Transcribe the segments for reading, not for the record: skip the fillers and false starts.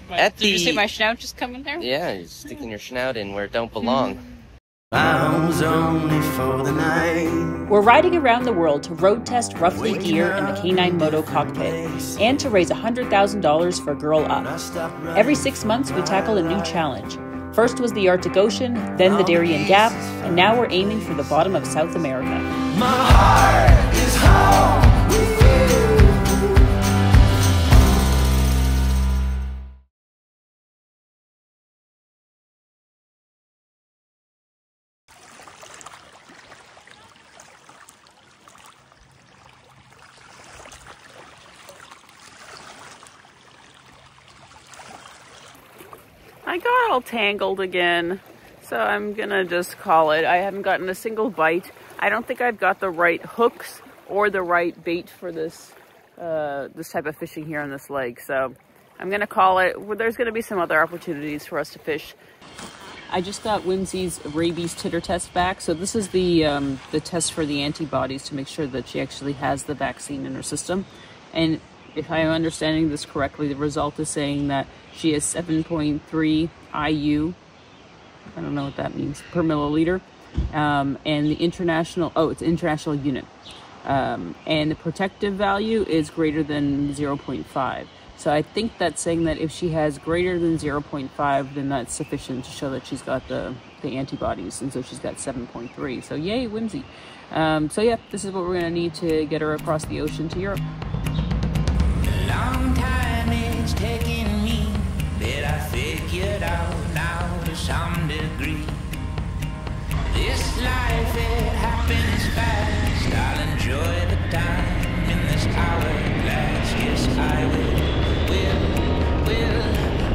Did you see my snout just come in there? Yeah, you're sticking your snout in where it don't belong. Only for the night. We're riding around the world to road test Ruffly gear in the K9 Moto Cockpit and to raise $100,000 for Girl Up. Every 6 months, we tackle a new challenge. First was the Arctic Ocean, then the Darien Gap, and now we're aiming for the bottom of South America. My heart is home with you. I got all tangled again, so I'm gonna just call it. I haven't gotten a single bite. I don't think I've got the right hooks or the right bait for this this type of fishing here on this lake, so I'm gonna call it. There's gonna be some other opportunities for us to fish. I just got Whimsy's rabies titter test back, so this is the test for the antibodies to make sure that she actually has the vaccine in her system. And if I'm understanding this correctly, the result is saying that she has 7.3 IU, I don't know what that means, per milliliter, and the international, it's international unit. And the protective value is greater than 0.5. So I think that's saying that if she has greater than 0.5, then that's sufficient to show that she's got the antibodies, and so she's got 7.3. So yay, Whimsy. So yeah, this is what we're gonna need to get her across the ocean to Europe. Long time it's taking me, but I figured out now to some degree. This life, it happens fast. I'll enjoy the time in this hourglass. Yes, I will,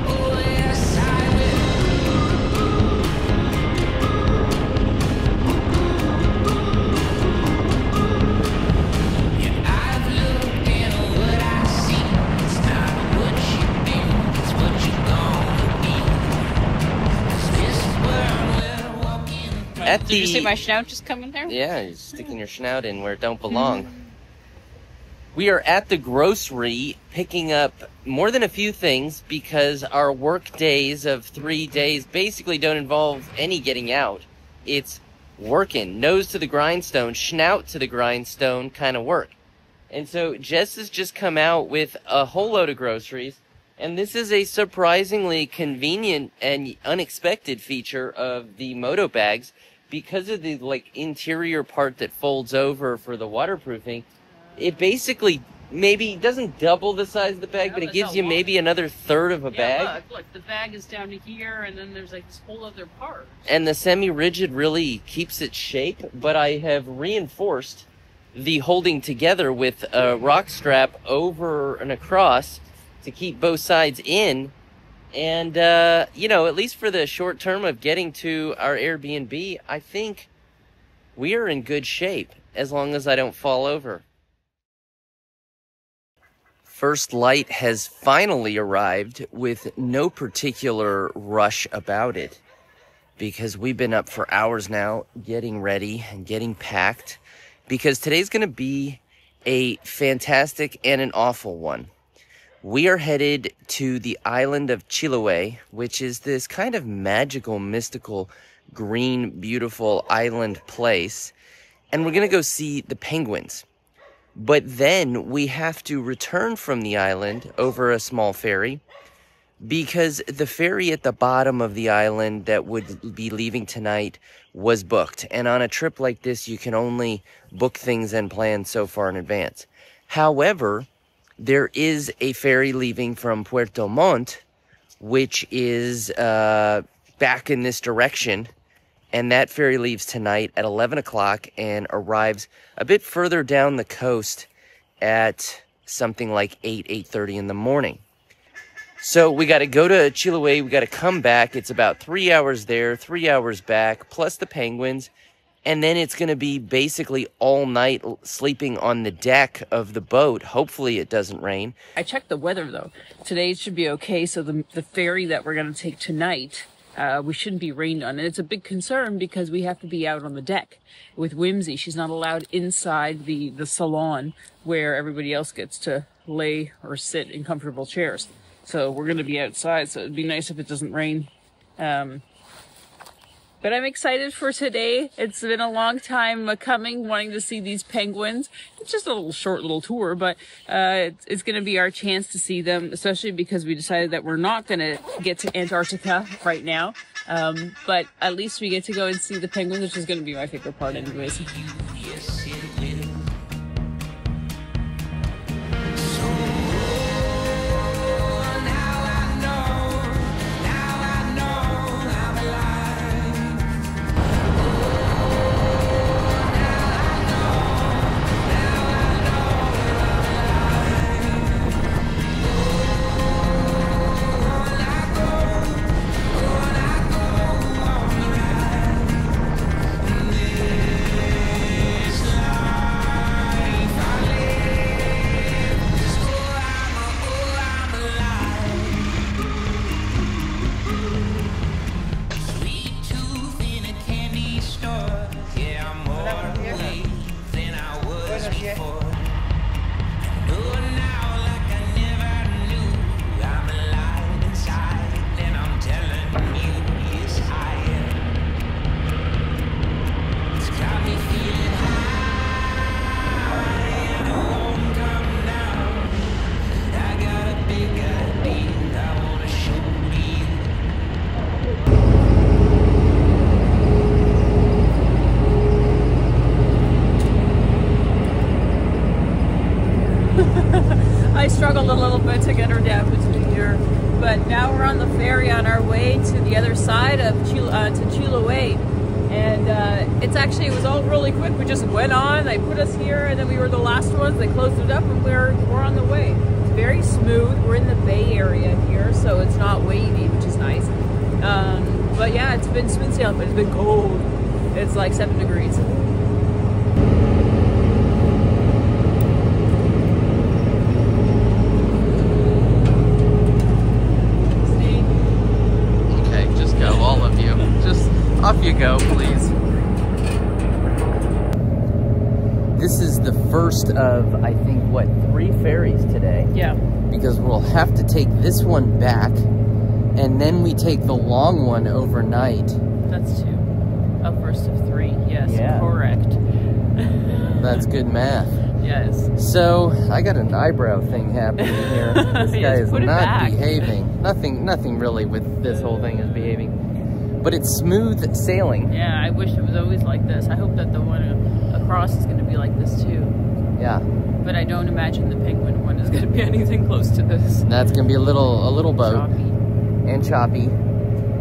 oh yes, I will. Yeah, I've looked and what I see, it's not what you've been, it's what you're gonna be. 'Cause this world we're walking. Did you see my snout just come in there? Yeah, you're sticking your snout in where it don't belong. We are at the grocery picking up more than a few things because our work days of 3 days basically don't involve any getting out. It's working, nose to the grindstone, snout to the grindstone kind of work. And so Jess has just come out with a whole load of groceries, and this is a surprisingly convenient and unexpected feature of the moto bags because of the interior part that folds over for the waterproofing. It basically maybe doesn't double the size of the bag, but it gives you maybe another third of a bag. Look, the bag is down to here, and then there's like this whole other part. And the semi-rigid really keeps its shape, but I have reinforced the holding together with a rock strap over and across to keep both sides in. And, at least for the short term of getting to our Airbnb, I think we are in good shape as long as I don't fall over. First light has finally arrived with no particular rush about it because we've been up for hours now getting ready and getting packed because today's going to be a fantastic and an awful one. We are headed to the island of Chiloé, which is this kind of magical, mystical, green, beautiful island place, and we're going to go see the penguins. But then we have to return from the island over a small ferry because the ferry at the bottom of the island that would be leaving tonight was booked. And on a trip like this, you can only book things and plan so far in advance. However, there is a ferry leaving from Puerto Montt, which is back in this direction. And that ferry leaves tonight at 11 o'clock and arrives a bit further down the coast at something like 8:30 in the morning. So we got to go to Chiloé. We got to come back. It's about 3 hours there, 3 hours back, plus the penguins. And then it's going to be basically all night sleeping on the deck of the boat. Hopefully it doesn't rain. I checked the weather, though. Today should be okay. So the ferry that we're going to take tonight, we shouldn't be rained on. And it's a big concern because we have to be out on the deck. With Whimsy, she's not allowed inside the salon where everybody else gets to lay or sit in comfortable chairs. So we're going to be outside, so it'd be nice if it doesn't rain. But I'm excited for today. It's been a long time coming, wanting to see these penguins. It's just a short little tour, but it's going to be our chance to see them, especially because we decided that we're not going to get to Antarctica right now. But at least we get to go and see the penguins, which is going to be my favorite part anyways. I struggled a little bit to get her down between here, but now we're on the ferry on our way to the other side of to Chiloé, and it was all really quick. We just went on, they put us here, and then we were the last ones. They closed it up, and we're on the way. It's very smooth. We're in the Bay Area here, so it's not wavy, which is nice. But yeah, it's been smooth sailing, but it's been cold. It's like 7 degrees. Off you go, please. This is the first of, I think, what, 3 ferries today? Yeah. Because we'll have to take this one back, and then we take the long one overnight. That's 2. A first of 3, yes, yeah. Correct. That's good math. Yes. So, I got an eyebrow thing happening here. This guy is not behaving. Nothing really with this whole thing is behaving. But it's smooth sailing. Yeah, I wish it was always like this. I hope that the one across is going to be like this too. Yeah. But I don't imagine the penguin one is going to be anything close to this. That's going to be a little boat. Choppy. And choppy.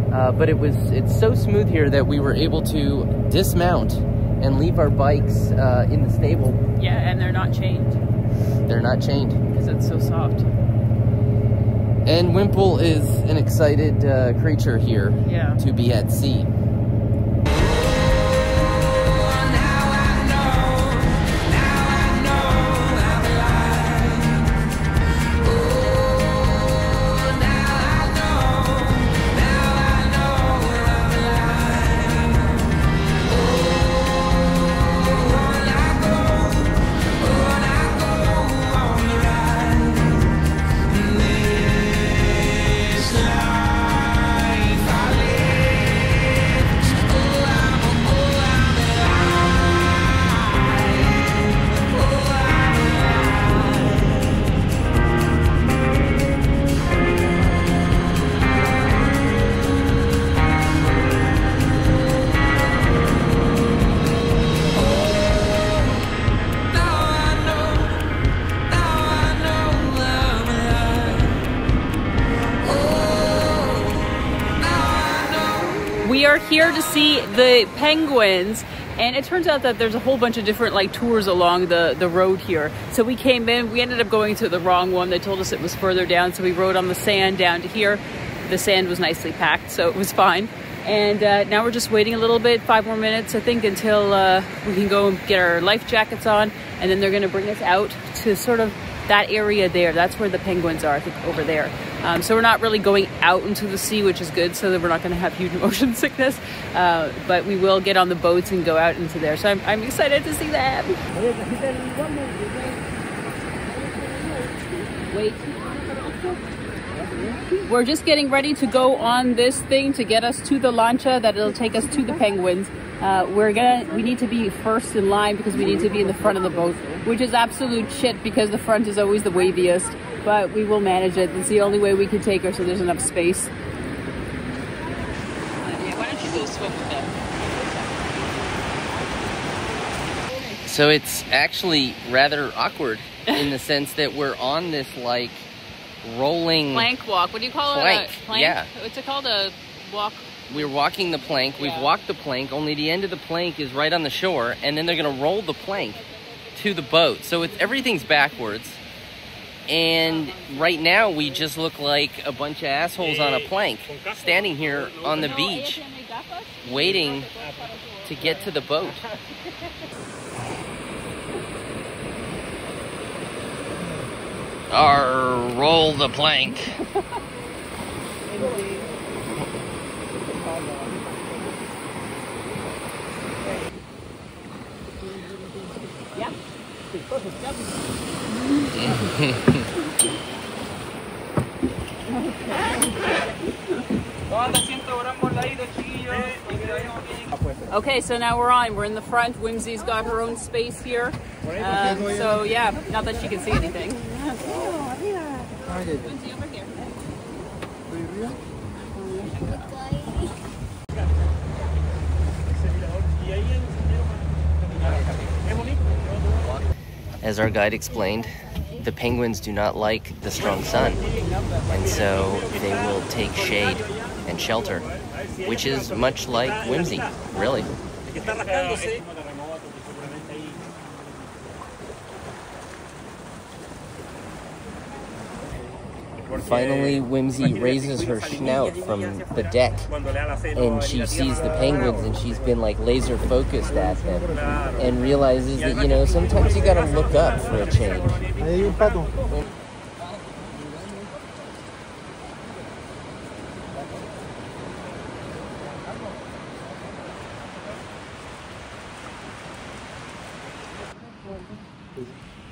But it's so smooth here that we were able to dismount and leave our bikes in the stable. Yeah, and they're not chained. They're not chained. Because it's so soft. And Wimple is an excited creature here to be at sea. We are here to see the penguins, and it turns out that there's a whole bunch of different like tours along the road here. So we came in, we ended up going to the wrong one. They told us it was further down, so we rode on the sand down to here. The sand was nicely packed, so it was fine. And now we're just waiting a little bit, 5 more minutes I think, until we can go and get our life jackets on, and then they're going to bring us out to sort of that area there. That's where the penguins are, I think, over there. So we're not really going out into the sea, which is good, so that we're not going to have huge motion sickness. But we will get on the boats and go out into there. So I'm excited to see that. Wait. we're just getting ready to go on this thing to get us to the lancha that it'll take us to the penguins. We need to be first in line because we need to be in the front of the boat, which is absolute shit because the front is always the waviest, but we will manage it. It's the only way we can take her so there's enough space. Yeah, why don't you go swim with them? So it's actually rather awkward in the sense that we're on this like rolling plank walk. What do you call plank. it? A plank? Yeah. What's it called? A walk? We're walking the plank. We've walked the plank, only the end of the plank is right on the shore, and then they're going to roll the plank to the boat. So everything's backwards. And right now we just look like a bunch of assholes on a plank standing here on the beach waiting to get to the boat. Roll the plank. Yeah. Okay, so now we're on. We're in the front. Whimsy's got her own space here. So yeah, not that she can see anything. Whimsy, over here. As our guide explained, the penguins do not like the strong sun, and so they will take shade and shelter, which is much like Whimsy, really. Finally, Whimsy raises her snout from the deck, and she sees the penguins, and she's been like laser focused at them, and realizes that, you know, sometimes you gotta look up for a change.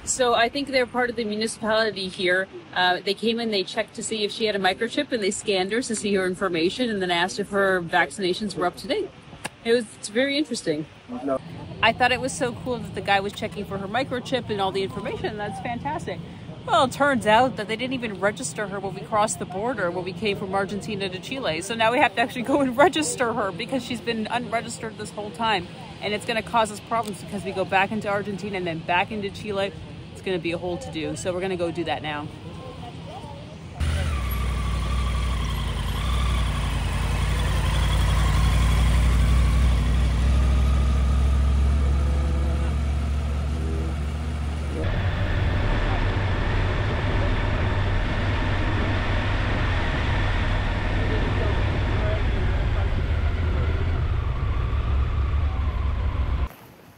So I think they're part of the municipality here. They came in, they checked to see if she had a microchip, and they scanned her to see her information, and then asked if her vaccinations were up to date. It's very interesting. I thought it was so cool that the guy was checking for her microchip and all the information. That's fantastic. Well, it turns out that they didn't even register her when we crossed the border, when we came from Argentina to Chile. So now we have to actually go and register her because she's been unregistered this whole time. And it's going to cause us problems because we go back into Argentina and then back into Chile. It's going to be a whole to-do. So we're going to go do that now.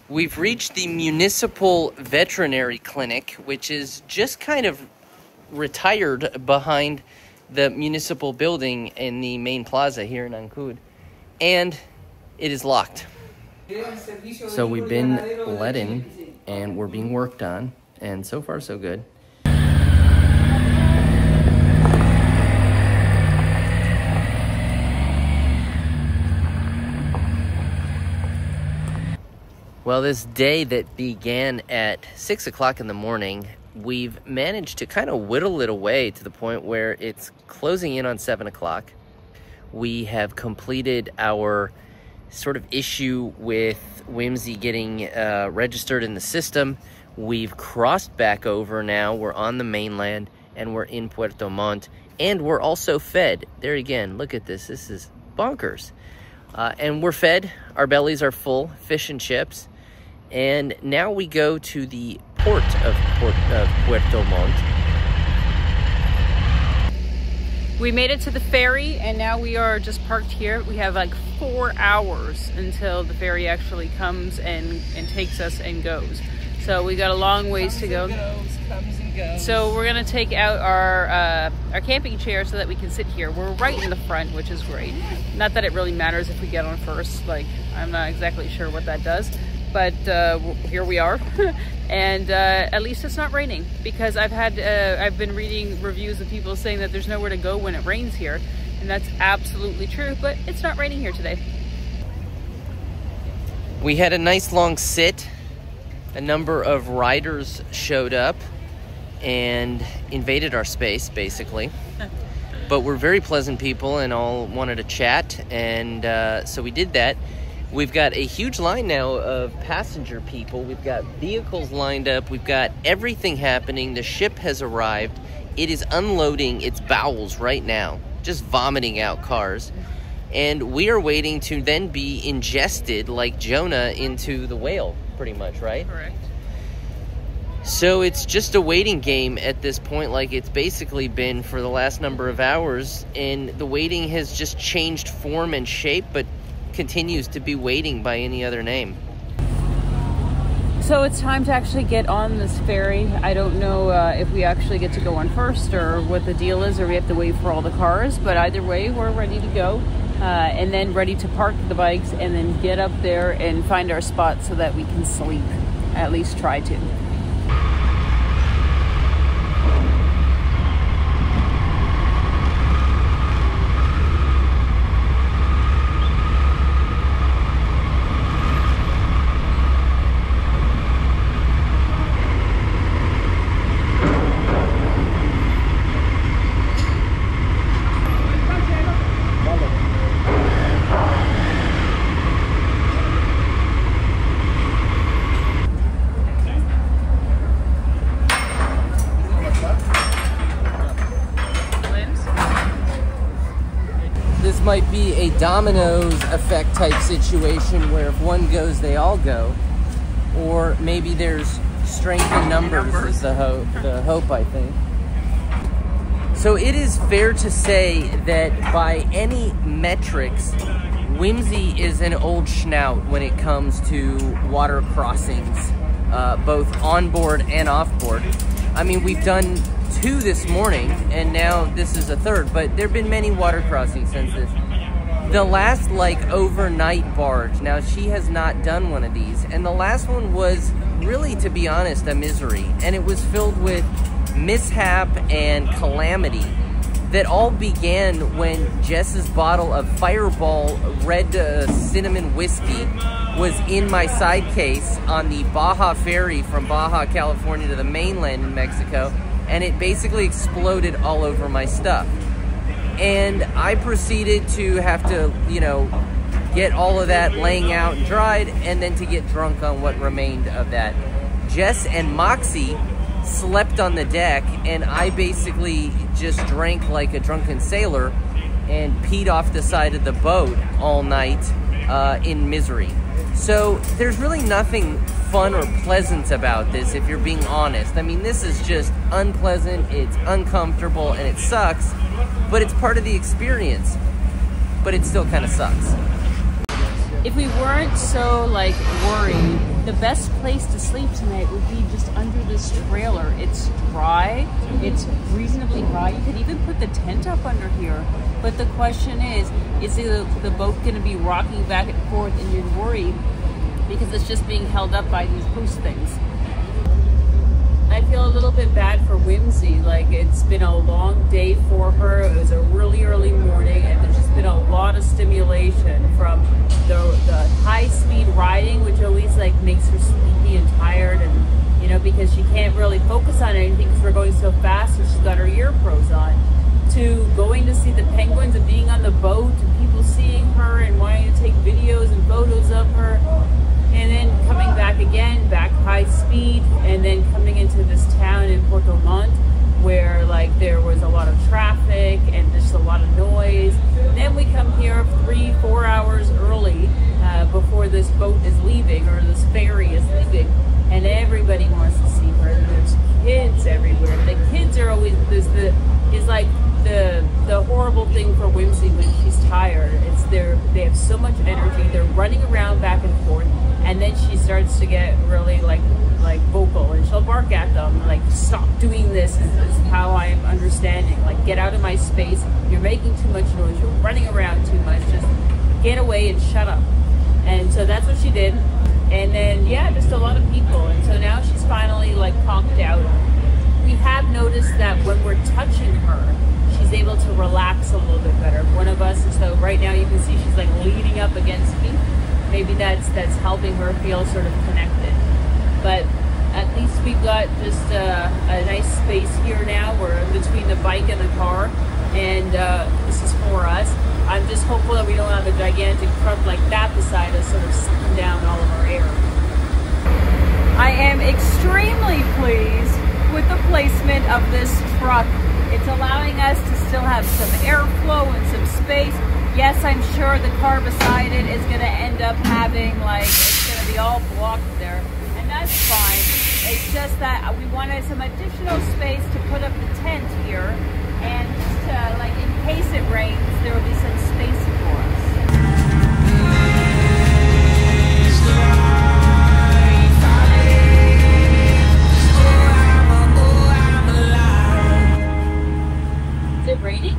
We've reached the Municipal Veterinary Clinic, which is just kind of retired behind the municipal building in the main plaza here in Llanquihue, and it is locked. So we've been let in, and we're being worked on, and so far so good. Well, this day that began at 6 o'clock in the morning, we've managed to kind of whittle it away to the point where it's closing in on 7 o'clock. We have completed our sort of issue with Whimsy getting registered in the system. We've crossed back over now. We're on the mainland, and we're in Puerto Montt, and we're also fed. There again, look at this. This is bonkers. And we're fed. Our bellies are full, fish and chips. And now we go to the port of Puerto Montt. We made it to the ferry, and now we are just parked here. We have like 4 hours until the ferry actually comes and takes us and goes. So we got a long ways to go. So we're gonna take out our camping chair so that we can sit here. We're right in the front, which is great. Not that it really matters if we get on first. Like, I'm not exactly sure what that does. but here we are. And at least it's not raining, because I've been reading reviews of people saying that there's nowhere to go when it rains here, and that's absolutely true, but it's not raining here today. We had a nice long sit. A number of riders showed up and invaded our space, basically. But we're very pleasant people and all wanted to chat, and so we did that. We've got a huge line now of passenger people. We've got vehicles lined up. We've got everything happening. The ship has arrived. It is unloading its bowels right now, just vomiting out cars. And we are waiting to then be ingested like Jonah into the whale, pretty much, right? Correct. So it's just a waiting game at this point, like it's basically been for the last number of hours. And the waiting has just changed form and shape, but continues to be waiting by any other name. So it's time to actually get on this ferry. I don't know if we actually get to go on first or what the deal is, or we have to wait for all the cars, but either way we're ready to go, and then ready to park the bikes and then get up there and find our spot so that we can sleep, at least try to. Might be a dominoes effect type situation where if one goes, they all go, or maybe there's strength in numbers is the hope, I think. So it is fair to say that by any metrics, Whimsy is an old schnout when it comes to water crossings, both on board and off board. I mean, we've done 2 this morning, and now this is a 3rd, but there have been many water crossings since this. The last, overnight barge, now she has not done one of these, and the last one was really, to be honest, a misery, and it was filled with mishap and calamity that all began when Jess's bottle of Fireball red cinnamon whiskey was in my side case on the Baja ferry from Baja, California to the mainland in Mexico, and it basically exploded all over my stuff. And I proceeded to have to, get all of that laying out and dried, and then to get drunk on what remained of that. Jess and Moxie slept on the deck, and I basically just drank like a drunken sailor and peed off the side of the boat all night in misery. So there's really nothing fun or pleasant about this, if you're being honest. I mean, this is just unpleasant, it's uncomfortable, and it sucks, but it's part of the experience. But it still kind of sucks. If we weren't so worried, the best place to sleep tonight would be just under this trailer. It's dry, it's reasonably high. You could even put the tent up under here. But the question is the boat going to be rocking back and forth, and you're worried because it's just being held up by these post things. I feel a little bit bad for Whimsy. It's been a long day for her. It was a really early morning, and there's just been a lot of stimulation from the high-speed riding, which always makes her sleepy and tired, and because she can't really focus on anything because we're going so fast, and she's got her ear pros on, to going to see the penguins and being on the boat and people seeing her and wanting to take videos and photos of her. And then coming back again, back high speed, and then coming into this town in Puerto Montt where there was a lot of traffic and just a lot of noise. And then we come here 3-4 hours early before this boat is leaving, or this ferry is leaving, and everybody wants to see her. There's kids everywhere. The kids are always the horrible thing for Whimsy when she's tired. They have so much energy. They're running around back and forth. And then she starts to get really vocal, and she'll bark at them stop doing this. Is how I'm understanding. Get out of my space. You're making too much noise. You're running around too much. Just get away and shut up. And so that's what she did. And then, yeah, just a lot of people. And so now she's finally like conked out. We have noticed that when we're touching her, she's able to relax a little bit better. One of us, and so right now you can see she's like leaning up against me. Maybe that's helping her feel sort of connected. But at least we've got just a nice space here now. We're in between the bike and the car, and this is for us. I'm just hopeful that we don't have a gigantic truck like that beside us, sort of sucking down all of our air. I am extremely pleased with the placement of this truck. It's allowing us to still have some airflow and some space. Yes, I'm sure the car beside it is going to end up having, like, it's going to be all blocked there, and that's fine. It's just that we wanted some additional space to put up the tent here, and just to, like, in case it rains, there will be some space for us. Is it raining?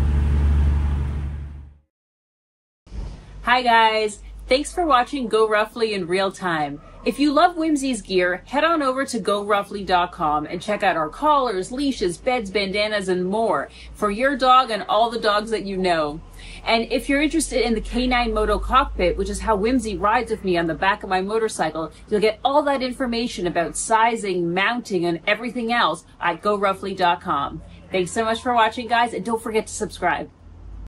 Hi guys, thanks for watching GoRUFFLY in real time. If you love Whimsy's gear, head on over to GoRuffly.com and check out our collars, leashes, beds, bandanas, and more for your dog and all the dogs that you know. And if you're interested in the K9 Moto Cockpit, which is how Whimsy rides with me on the back of my motorcycle, you'll get all that information about sizing, mounting, and everything else at GoRuffly.com. Thanks so much for watching, guys, and don't forget to subscribe.